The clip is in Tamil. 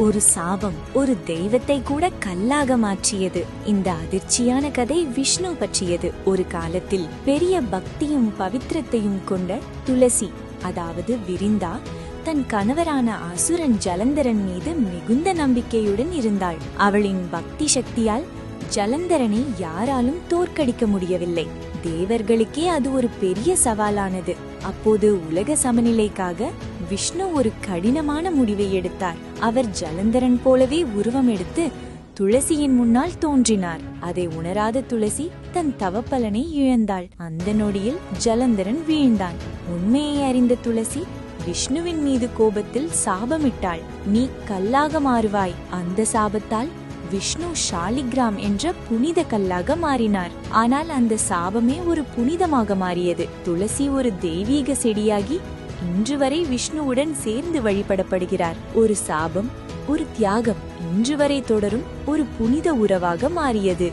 ஒரு சாபம் ஒரு தெய்வத்தை கூட கல்லாக மாற்றியது. இந்த அதிர்ச்சியான கதை விஷ்ணு பற்றியது. ஒரு காலத்தில் பெரிய பக்தியும் பவித்திரத்தையும் கொண்ட துளசி, அதாவது விரிந்தா, தன் கணவரான அசுரன் ஜலந்தரன் மீது மிகுந்த நம்பிக்கையுடன் இருந்தாள். அவளின் பக்தி சக்தியால் ஜலந்தரனை யாராலும் தோற்கடிக்க முடியவில்லை. தேவர்களுக்கே அது ஒரு பெரிய சவாலானது. அப்போது உலக சமநிலைக்காக விஷ்ணு ஒரு கடினமான முடிவை எடுத்தார். அவர் ஜலந்தரன் போலவே உருவம் எடுத்து துளசியின் முன்னால் தோன்றினார். அதை உணராத துளசி தன் தவப்பலனை இழந்தாள். அந்த நொடியில் ஜலந்தரன் வீழ்ந்தான். உண்மையை அறிந்த துளசி விஷ்ணுவின் மீது கோபத்தில் சாபமிட்டாள். நீ கல்லாக மாறுவாய். அந்த சாபத்தால் விஷ்ணு ஷாலிகிராம் என்ற புனித கல்லாக மாறினார். ஆனால் அந்த சாபமே ஒரு புனிதமாக மாறியது. துளசி ஒரு தெய்வீக செடியாகி இன்று வரை விஷ்ணுவுடன் சேர்ந்து வழிபடப்படுகிறார். ஒரு சாபம், ஒரு தியாகம் இன்று வரை தொடரும் ஒரு புனித உறவாக மாறியது.